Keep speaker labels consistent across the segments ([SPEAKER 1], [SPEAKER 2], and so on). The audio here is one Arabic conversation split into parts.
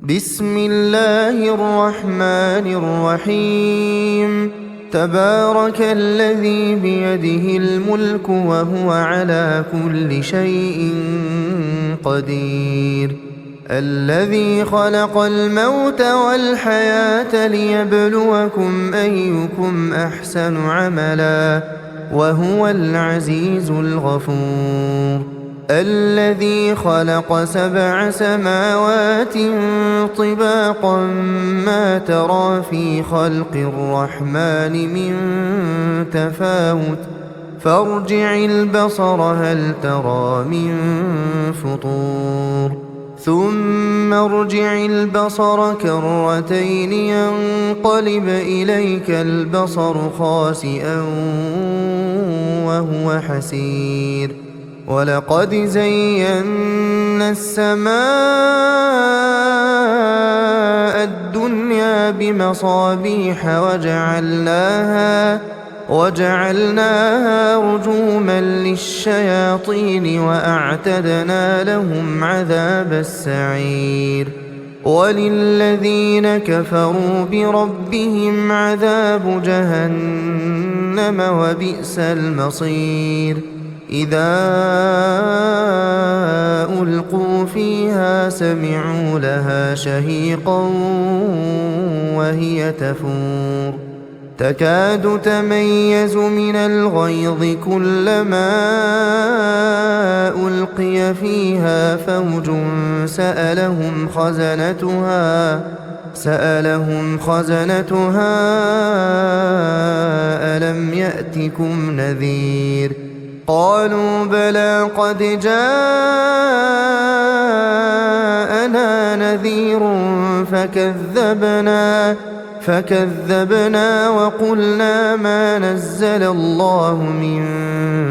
[SPEAKER 1] بسم الله الرحمن الرحيم. تبارك الذي بيده الملك وهو على كل شيء قدير. الذي خلق الموت والحياة ليبلوكم أيكم أحسن عملا وهو العزيز الغفور. الذي خلق 7 سماوات طباقا ما ترى في خلق الرحمن من تفاوت فارجع البصر هل ترى من فطور ثم ارجع البصر كرتين ينقلب إليك البصر خاسئا وهو حسير. ولقد زينا السماء الدنيا بمصابيح وجعلناها رجوما للشياطين وأعتدنا لهم عذاب السعير. وللذين كفروا بربهم عذاب جهنم وبئس المصير. إذا ألقوا فيها سمعوا لها شهيقا وهي تفور تكاد تميز من الغيظ كلما ألقي فيها فوج سألهم خزنتها ألم يأتكم نذير قالوا بلى قد جاءنا نذير فكذبنا وقلنا ما نزل الله من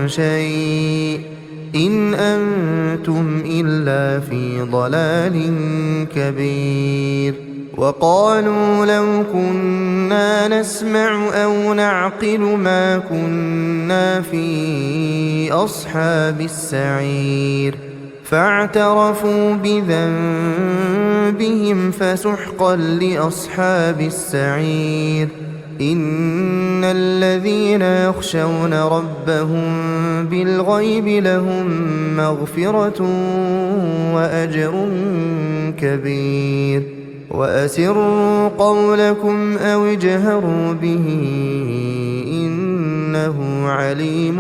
[SPEAKER 1] شيء إن أنتم إلا في ضلال كبير. وقالوا لو كنا نسمع أو نعقل ما كنا في أصحاب السعير فاعترفوا بذنبهم فسحقا لأصحاب السعير. إن الذين يخشون ربهم بالغيب لهم مغفرة وأجر كبير. وأسروا قولكم أو اجهروا به إنه عليم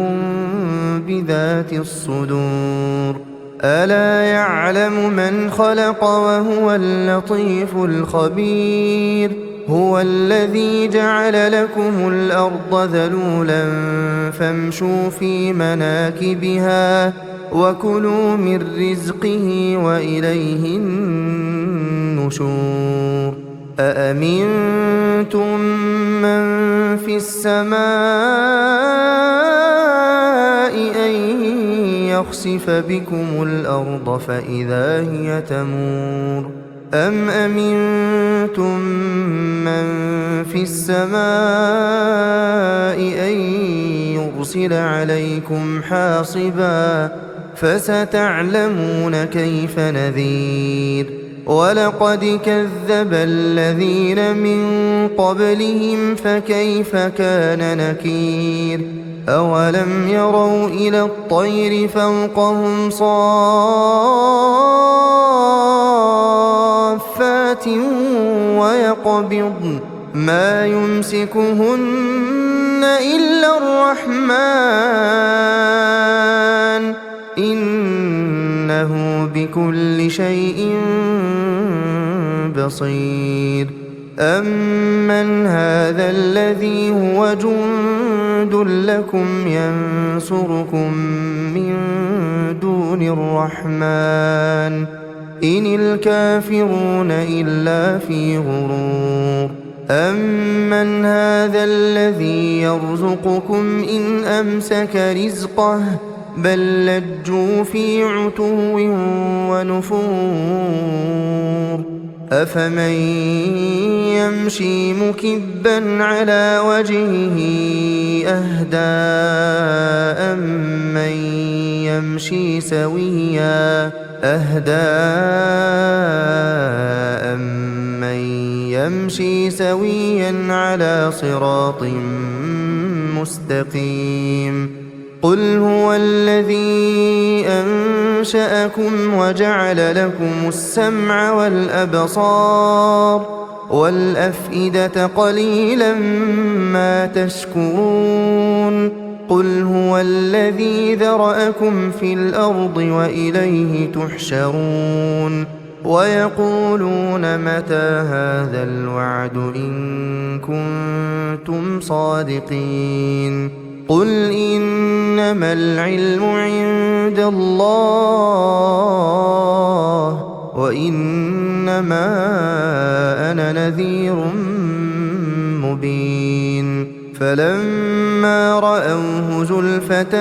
[SPEAKER 1] بذات الصدور. ألا يعلم من خلق وهو اللطيف الخبير. هو الذي جعل لكم الأرض ذلولا فامشوا في مناكبها وكلوا من رزقه وإليه النشور. أأمنتم من في السماء أن يخسف بكم الأرض فإذا هي تمور أم أمنتم من في السماء أن يرسل عليكم حاصبا فستعلمون كيف نذير. ولقد كذب الذين من قبلهم فكيف كان نكير. أولم يروا إلى الطير فوقهم صافات ويقبضن ما يمسكهن إلا الرحمن إنه بكل شيء بصير. أمن هذا الذي هو جند لكم ينصركم من دون الرحمن إن الكافرون إلا في غرور. أمن هذا الذي يرزقكم إن أمسك رزقه بل لجوا في عتو ونفور. أفمن يمشي مكبا على وجهه أهدى أمن يمشي سويا أهدى أمن يمشي سويا على صراط مستقيم قل هو الذي أنشأكم وجعل لكم السمع والأبصار والأفئدة قليلا ما تشكرون قل هو الذي ذرأكم في الأرض وإليه تحشرون ويقولون متى هذا الوعد إن كنتم صادقين قل إنما العلم عند الله وإنما أنا نذير مبين فلما رأوه زلفة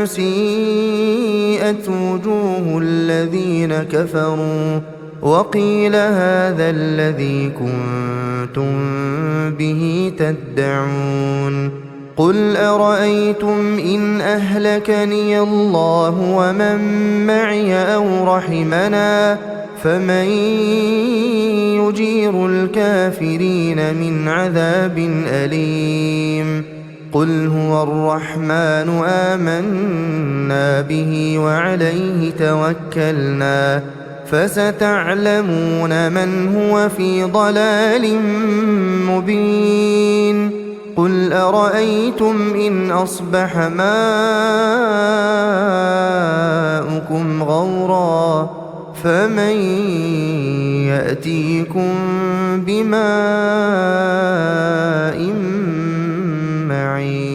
[SPEAKER 1] سيئت وجوه الذين كفروا وقيل هذا الذي كنتم به تدعون قل أرأيتم إن أهلكني الله ومن معي أو رحمنا فمن يجير الكافرين من عذاب أليم قل هو الرحمن آمنا به وعليه توكلنا فستعلمون من هو في ضلال مبين قل أرأيتم إن أصبح ماؤكم غورا فمن يأتيكم بماء معين